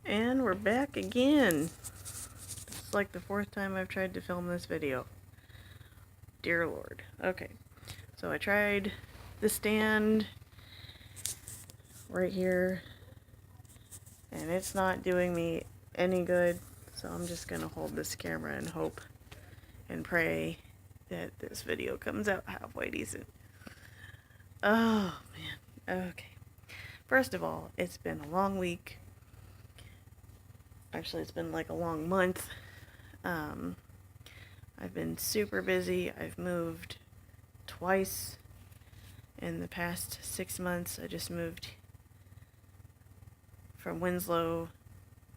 And we're back again. It's like the fourth time I've tried to film this video. Dear Lord. Okay, so I tried the stand right here, and it's not doing me any good. So I'm just gonna hold this camera and hope and pray that this video comes out halfway decent. Oh man. Okay. First of all, it's been a long week. Actually, it's been like a long month. I've been super busy. I've moved twice in the past 6 months. I just moved from Winslow,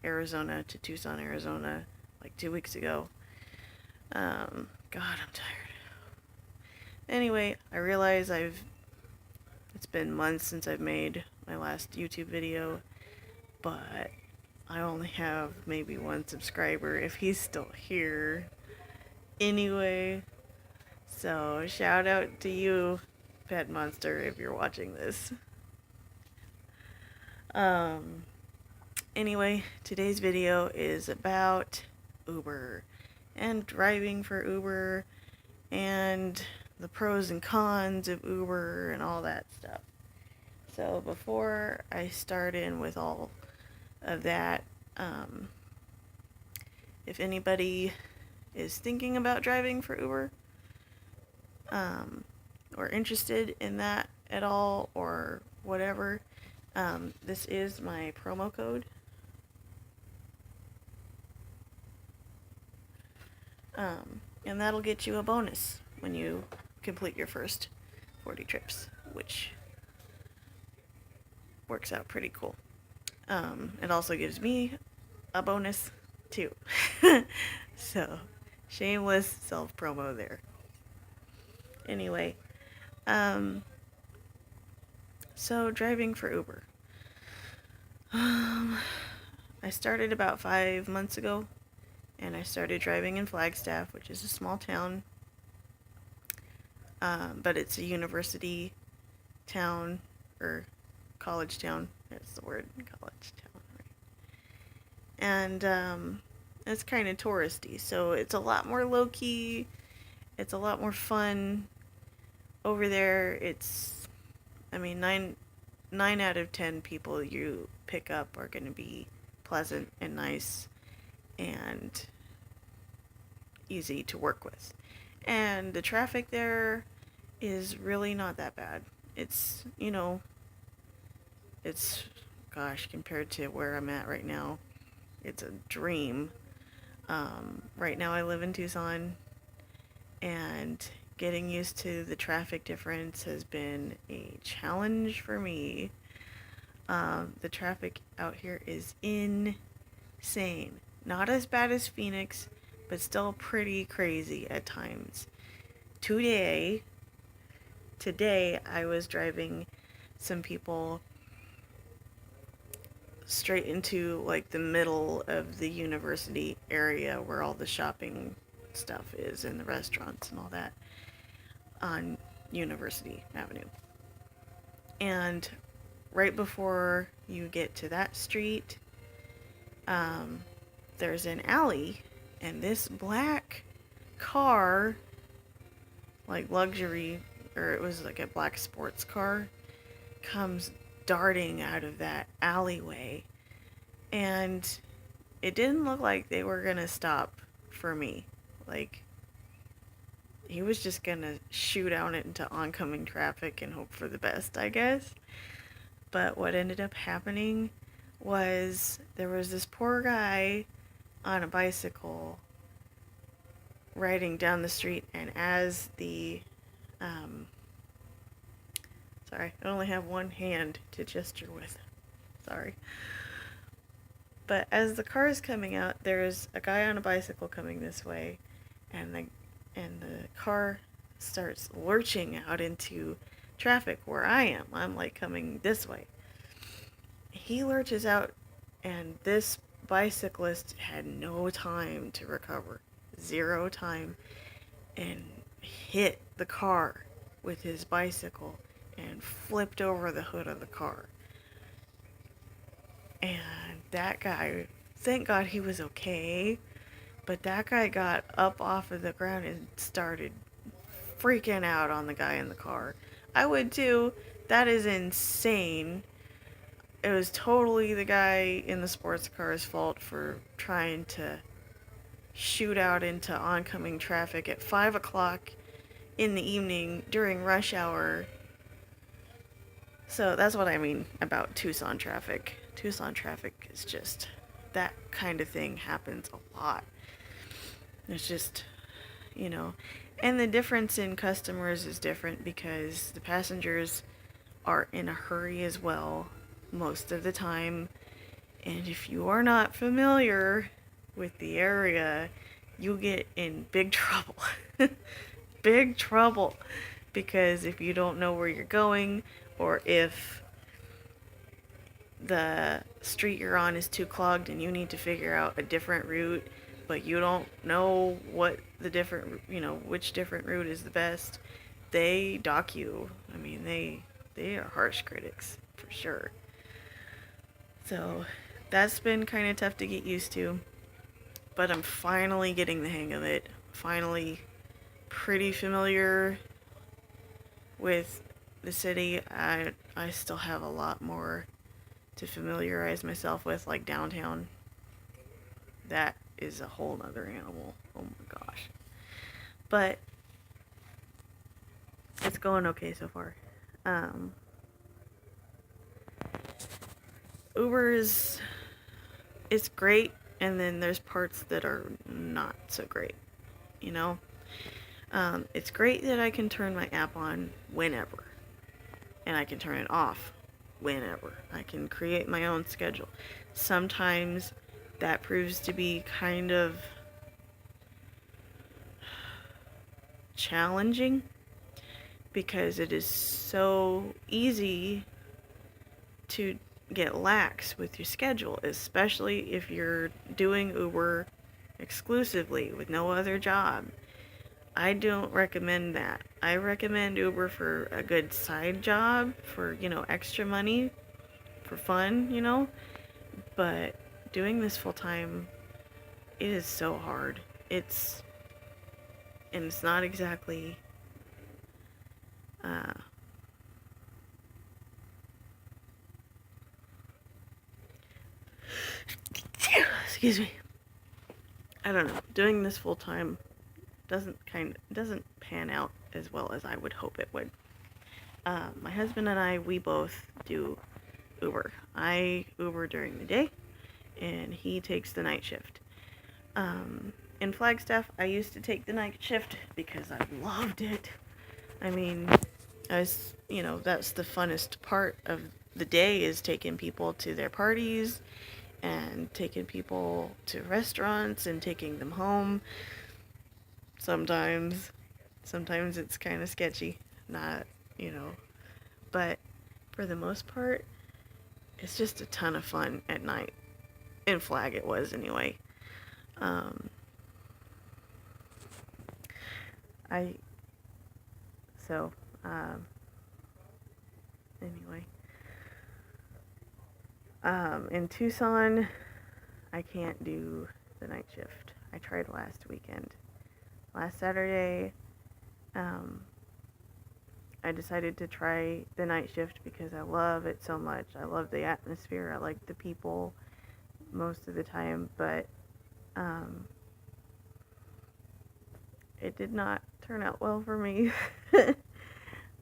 Arizona to Tucson, Arizona like 2 weeks ago. God, I'm tired. Anyway, I realize it's been months since I've made my last YouTube video, but I only have maybe one subscriber if he's still here. Anyway, so shout out to you, Pet Monster, if you're watching this. Anyway, today's video is about Uber and driving for Uber and the pros and cons of Uber and all that stuff. So before I start in with all of that, if anybody is thinking about driving for Uber, or interested in that at all, or whatever, this is my promo code. And that'll get you a bonus when you complete your first 40 trips, which works out pretty cool. It also gives me a bonus too. So, shameless self-promo there. Anyway, so driving for Uber. I started about 5 months ago, and I started driving in Flagstaff, which is a small town, but it's a university town, or college town. That's the word, college town, right? And it's kind of touristy, so it's a lot more low-key. It's a lot more fun over there. It's, I mean, 9 out of 10 people you pick up are going to be pleasant and nice and easy to work with. And the traffic there is really not that bad. It's, gosh, compared to where I'm at right now, it's a dream. Right now I live in Tucson, and getting used to the traffic difference has been a challenge for me. The traffic out here is insane. Not as bad as Phoenix, but still pretty crazy at times. Today I was driving some people straight into like the middle of the university area where all the shopping stuff is and the restaurants and all that on University Avenue. And right before you get to that street, there's an alley, and this black car, like luxury, or it was like a black sports car, comes darting out of that alleyway, and it didn't look like they were gonna stop for me. Like, he was just gonna shoot out into oncoming traffic and hope for the best, I guess. But what ended up happening was there was this poor guy on a bicycle riding down the street, and as the sorry, I only have one hand to gesture with. Sorry. But as the car is coming out, there's a guy on a bicycle coming this way, and the car starts lurching out into traffic where I am. I'm like coming this way. He lurches out, and this bicyclist had no time to recover. 0 time, and hit the car with his bicycle and flipped over the hood of the car. And that guy, thank God he was okay, but that guy got up off of the ground and started freaking out on the guy in the car. I would too. That is insane. It was totally the guy in the sports car's fault for trying to shoot out into oncoming traffic at 5 o'clock in the evening during rush hour. So that's what I mean about Tucson traffic. Tucson traffic is just, that kind of thing happens a lot. It's just, you know, and the difference in customers is different because the passengers are in a hurry as well most of the time. And if you are not familiar with the area, you get in big trouble. Big trouble. Because if you don't know where you're going, or if the street you're on is too clogged and you need to figure out a different route, but you don't know what the different, which different route is the best, they dock you. I mean, they are harsh critics for sure. So that's been kind of tough to get used to, but I'm finally getting the hang of it. Finally pretty familiar with the city. I still have a lot more to familiarize myself with, like downtown. That is a whole nother animal. Oh my gosh. But it's going okay so far. Uber is, it's great, and then there's parts that are not so great, you know? It's great that I can turn my app on whenever, and I can turn it off whenever. I can create my own schedule. Sometimes that proves to be kind of challenging because it is so easy to get lax with your schedule, especially if you're doing Uber exclusively with no other job. I don't recommend that. I recommend Uber for a good side job, for, extra money, for fun. But doing this full time, it is so hard. And it's not exactly, excuse me. I don't know. Doing this full time doesn't pan out as well as I would hope it would. My husband and I, we both do Uber. I Uber during the day, and he takes the night shift. In Flagstaff, I used to take the night shift because I loved it. I mean, that's the funnest part of the day, is taking people to their parties and taking people to restaurants and taking them home. Sometimes it's kind of sketchy, not, but for the most part, it's just a ton of fun at night. In Flag it was anyway. I, so, anyway. In Tucson, I can't do the night shift. I tried last weekend. Last Saturday, I decided to try the night shift because I love it so much. I love the atmosphere. I like the people most of the time, but it did not turn out well for me.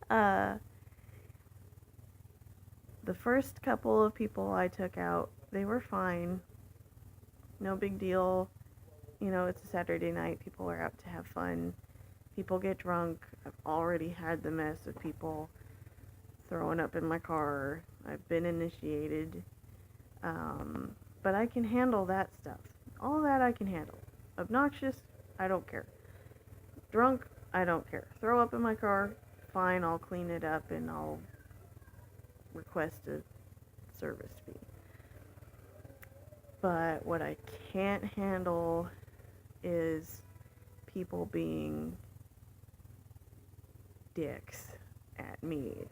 The first couple of people I took out, they were fine. No big deal. It's a Saturday night. People are out to have fun. People get drunk. I've already had the mess of people throwing up in my car. I've been initiated. But I can handle that stuff. All that I can handle. Obnoxious, I don't care. Drunk, I don't care. Throw up in my car, fine, I'll clean it up and I'll request a service fee. But what I can't handle is people being dicks at me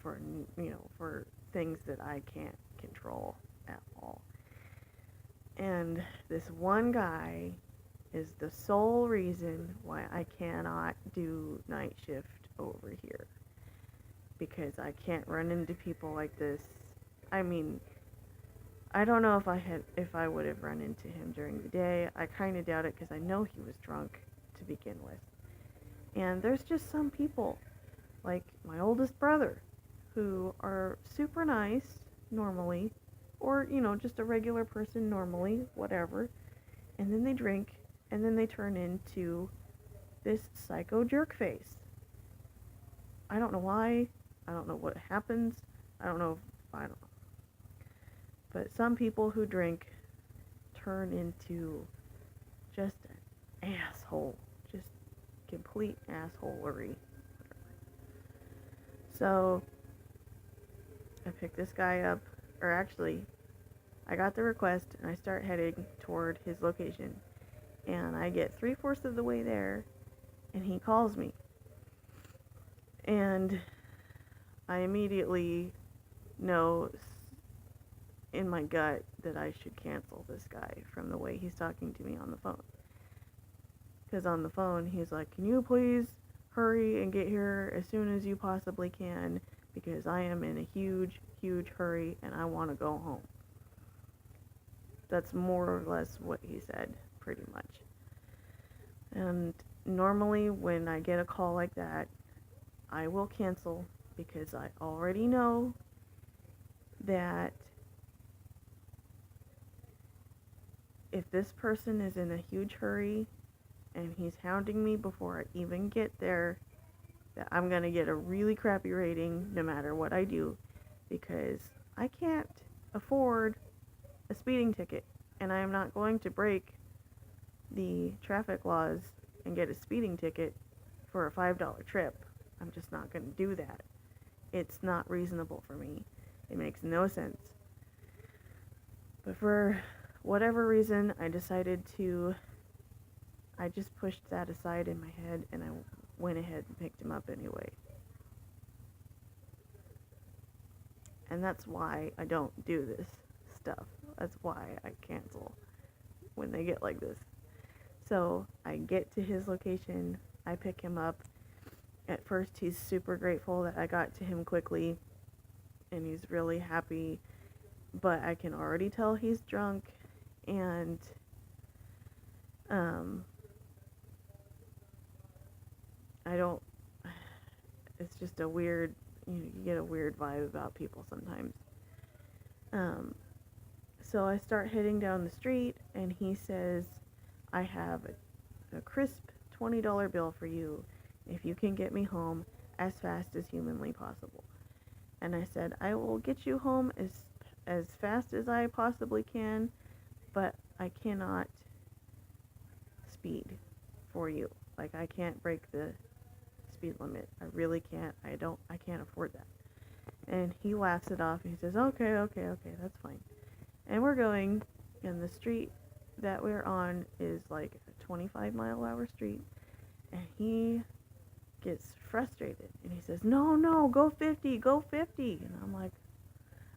for things that I can't control at all. And this one guy is the sole reason why I cannot do night shift over here. Because I can't run into people like this. I mean, I don't know if I would have run into him during the day. I kind of doubt it because I know he was drunk to begin with. And there's just some people, like my oldest brother, who are super nice normally, or just a regular person normally, whatever. And then they drink, and then they turn into this psycho jerk face. I don't know why. I don't know what happens. I don't know. I don't know. But some people who drink turn into just an asshole. Just complete assholery. So I picked this guy up, or actually, I got the request and I start heading toward his location. And I get 3/4 of the way there, and he calls me. And I immediately know in my gut that I should cancel this guy from the way he's talking to me on the phone. Because on the phone, he's like, can you please hurry and get here as soon as you possibly can, because I am in a huge, huge hurry and I want to go home. That's more or less what he said, pretty much. And normally when I get a call like that, I will cancel because I already know that if this person is in a huge hurry and he's hounding me before I even get there, that I'm going to get a really crappy rating no matter what I do, because I can't afford a speeding ticket, and I am not going to break the traffic laws and get a speeding ticket for a $5 trip. I'm just not going to do that. It's not reasonable for me. It makes no sense. But for whatever reason, I just pushed that aside in my head, and I went ahead and picked him up anyway. And that's why I don't do this stuff. That's why I cancel when they get like this. So I get to his location, I pick him up. At first he's super grateful that I got to him quickly, and he's really happy, but I can already tell he's drunk, and it's just a weird, you get a weird vibe about people sometimes. So I start heading down the street, and he says, I have a crisp $20 bill for you if you can get me home as fast as humanly possible. And I said, I will get you home as fast as I possibly can, but I cannot speed for you. Like, I can't break the speed limit. I really can't. I can't afford that. And he laughs it off, and he says, okay, that's fine. And we're going, and the street that we're on is like a 25-mile-an-hour street, and he gets frustrated, and he says, no, go 50, and I'm like,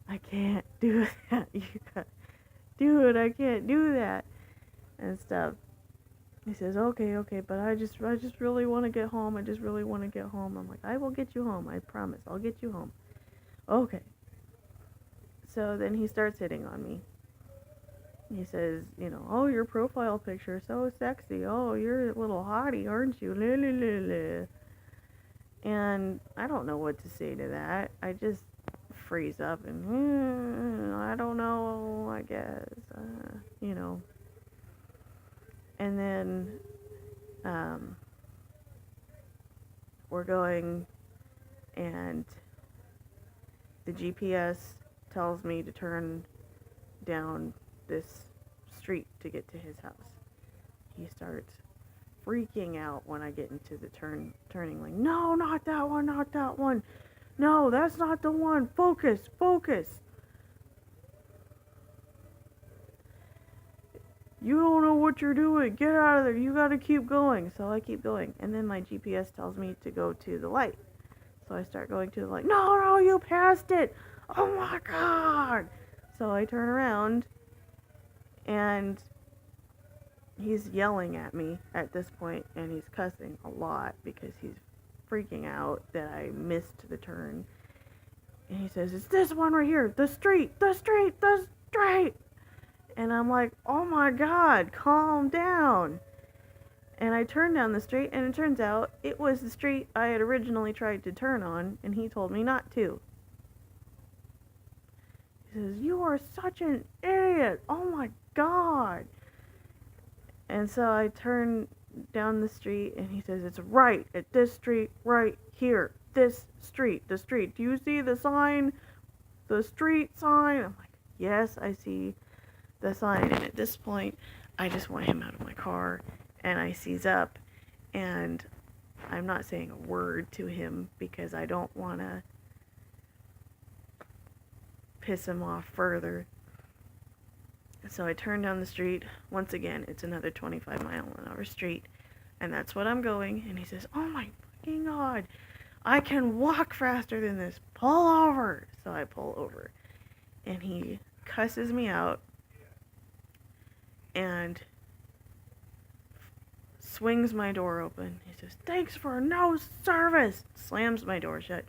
I can't do that. Dude, I can't do that, and stuff. He says, okay, but I just really want to get home. I'm like, I will get you home. I promise. I'll get you home. Okay. So then he starts hitting on me. He says, oh, your profile picture, so sexy. Oh, you're a little hottie, aren't you? And I don't know what to say to that. I just freeze up and, I don't know, I guess, And then we're going, and the GPS tells me to turn down this street to get to his house. He starts freaking out when I get into the turning lane. No, not that one. No, that's not the one. Focus. You don't know what you're doing. Get out of there. You gotta keep going. So I keep going. And then my GPS tells me to go to the light. So I start going to the light. No, you passed it. Oh my God. So I turn around, And he's yelling at me at this point, and he's cussing a lot because he's freaking out that I missed the turn. And he says, "It's this one right here, the street, the street, the street." And I'm like, "Oh my God, calm down." And I turned down the street, and it turns out it was the street I had originally tried to turn on, and he told me not to. He says, "You are such an idiot. Oh my God." And so I turn down the street, and he says, "It's right at this street right here. This street, the street. Do you see the sign? The street sign?" I'm like, "Yes, I see the sign." And at this point, I just want him out of my car, and I seize up, and I'm not saying a word to him because I don't want to piss him off further. So I turn down the street. Once again, it's another 25-mile-an-hour street, and that's what I'm going. And he says, "Oh my fucking God, I can walk faster than this. Pull over." So I pull over, and he cusses me out and swings my door open. He says, "Thanks for no service," slams my door shut,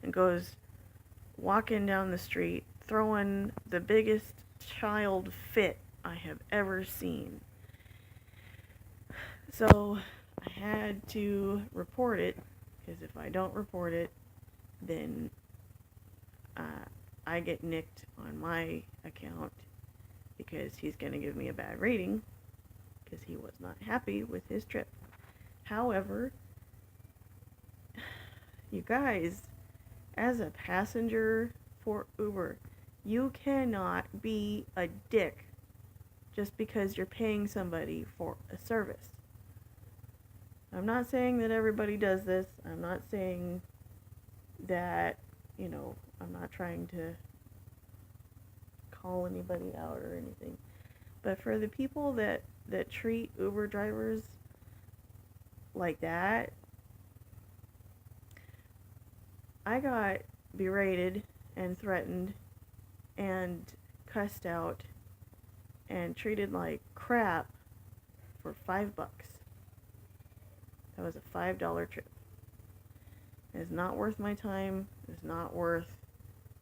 and goes walking down the street, throwing the biggest child fit I have ever seen. So I had to report it, because if I don't report it, then I get nicked on my account, because he's going to give me a bad rating because he was not happy with his trip. However, you guys, as a passenger for Uber, you cannot be a dick just because you're paying somebody for a service. I'm not saying that everybody does this. I'm not saying that, I'm not trying to call anybody out or anything. But for the people that treat Uber drivers like that, I got berated and threatened and cussed out and treated like crap for $5. That was a $5 trip. It's not worth my time. It's not worth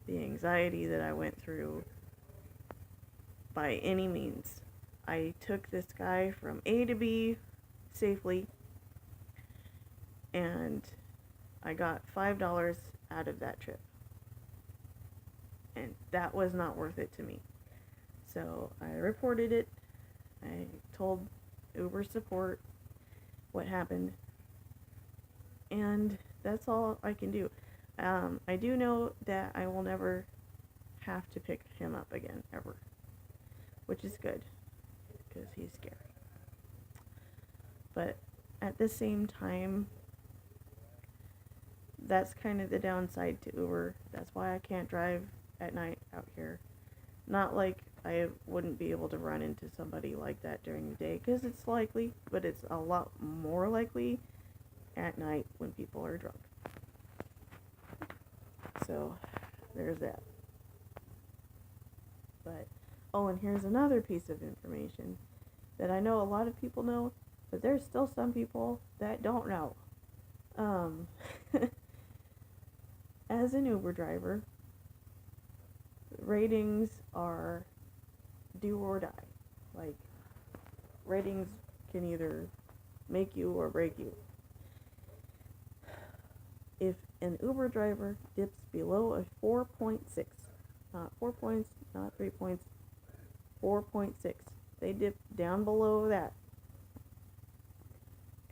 the anxiety that I went through by any means. I took this guy from A to B safely, and I got $5 out of that trip. And that was not worth it to me. So I reported it. I told Uber support what happened. And that's all I can do. I do know that I will never have to pick him up again, ever. Which is good, because he's scary. But at the same time, that's kind of the downside to Uber. That's why I can't drive at night out here. Not like I wouldn't be able to run into somebody like that during the day, because it's likely, but it's a lot more likely at night when people are drunk. So there's that. But, and here's another piece of information that I know a lot of people know, but there's still some people that don't know. As an Uber driver, ratings are do or die. Like, ratings can either make you or break you. If an Uber driver dips below a 4.6, not 4 points, not 3 points, 4.6, they dip down below that,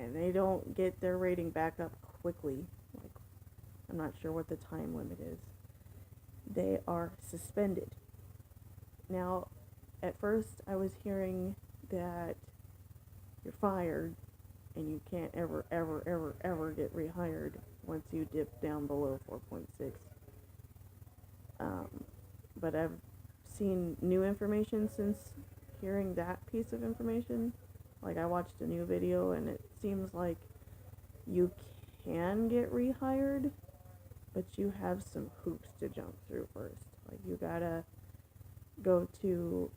and they don't get their rating back up quickly, like, I'm not sure what the time limit is, they are suspended. Now, at first I was hearing that you're fired and you can't ever get rehired once you dip down below 4.6. But I've seen new information since hearing that piece of information. Like, I watched a new video, and it seems like you can get rehired, but you have some hoops to jump through first. Like, you gotta go to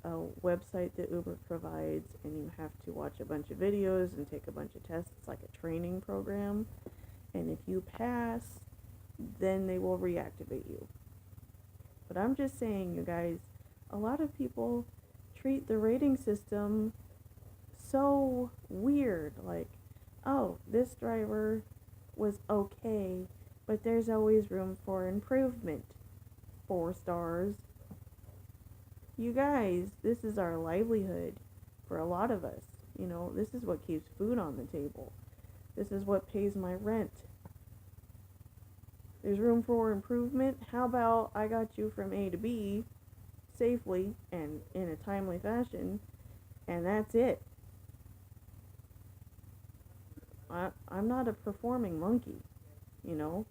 a website that Uber provides, and you have to watch a bunch of videos and take a bunch of tests. It's like a training program. And if you pass, then they will reactivate you. But I'm just saying, you guys, a lot of people treat the rating system so weird. Like, oh, this driver was okay, but there's always room for improvement. 4 stars. You guys, this is our livelihood for a lot of us. You know, this is what keeps food on the table. This is what pays my rent. There's room for improvement. How about I got you from A to B safely and in a timely fashion, and that's it. I'm not a performing monkey, you know.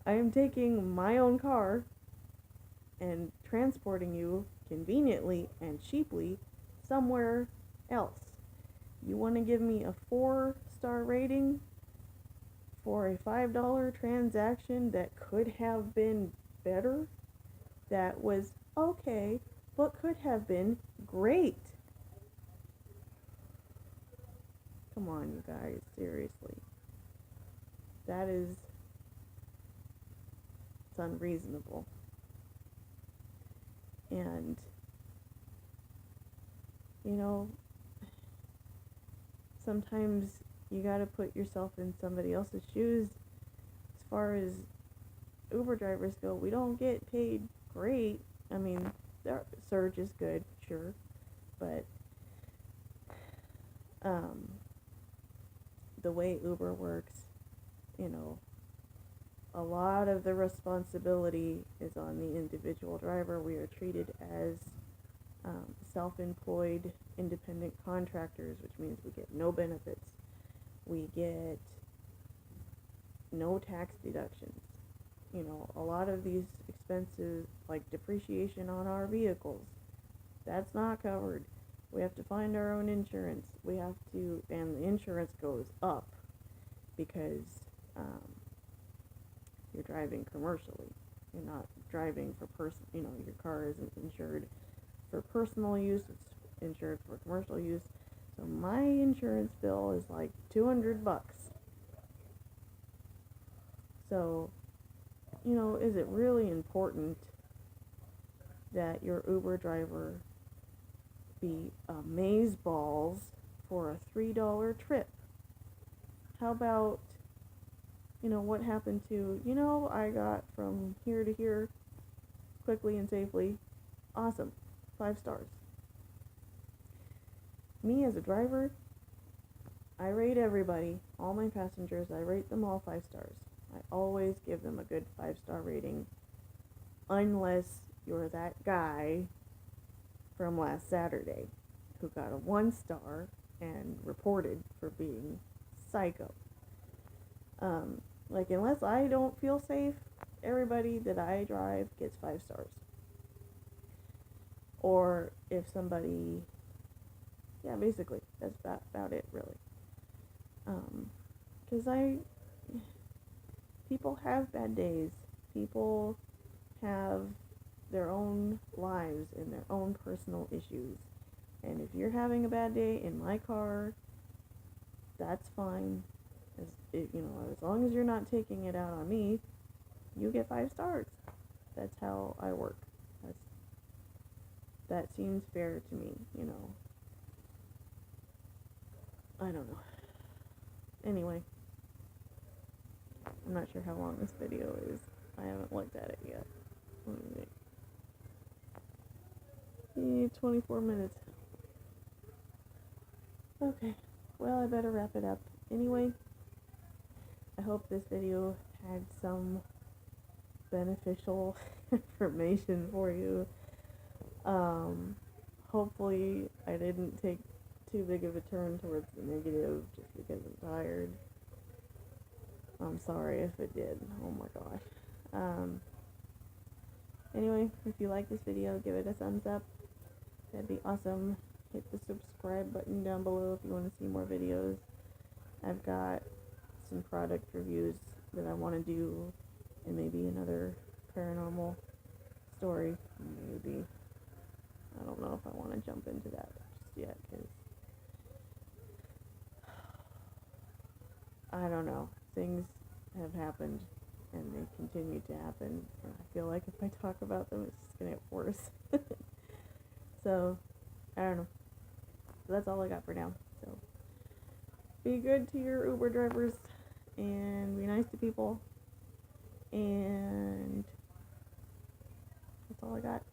I am taking my own car and transporting you conveniently and cheaply somewhere else. You want to give me a 4-star rating for a $5 transaction that could have been better? That was okay, but could have been great. Come on, you guys, seriously. That is, it's unreasonable. And, you know, sometimes you gotta put yourself in somebody else's shoes. As far as Uber drivers go, we don't get paid great. I mean, their surge is good, sure, but the way Uber works, you know, a lot of the responsibility is on the individual driver. We are treated as self-employed independent contractors, which means we get no benefits. We get no tax deductions. You know, a lot of these expenses, like depreciation on our vehicles, that's not covered. We have to find our own insurance. We have to, and the insurance goes up because you're driving commercially. You're not driving for you know, your car isn't insured for personal use, it's insured for commercial use. So my insurance bill is like $200. So, you know, is it really important that your Uber driver be amazeballs for a $3 trip? How about, you know, what happened to, you know, I got from here to here quickly and safely. Awesome. 5 stars. Me as a driver, I rate everybody, all my passengers, I rate them all 5 stars. I always give them a good 5-star rating, unless you're that guy from last Saturday who got a 1 star and reported for being psycho. Like, unless I don't feel safe, everybody that I drive gets 5 stars. Or if somebody, yeah, basically, that's about it, really. Because people have bad days. People have their own lives and their own personal issues. And if you're having a bad day in my car, that's fine. You know, as long as you're not taking it out on me, you get 5 stars. That's how I work. That seems fair to me, you know. I don't know. Anyway, I'm not sure how long this video is. I haven't looked at it yet. 24 minutes. Okay, well, I better wrap it up. Anyway, I hope this video had some beneficial information for you. Hopefully I didn't take too big of a turn towards the negative just because I'm tired. I'm sorry if it did. Oh my gosh. Anyway, if you like this video, give it a thumbs up. That'd be awesome. Hit the subscribe button down below if you want to see more videos. I've got some product reviews that I want to do, and maybe another paranormal story, maybe. I don't know if I want to jump into that just yet, because I don't know. Things have happened and they continue to happen, and I feel like if I talk about them, it's just going to get worse. So, I don't know. So that's all I got for now. So, be good to your Uber drivers and be nice to people. And that's all I got.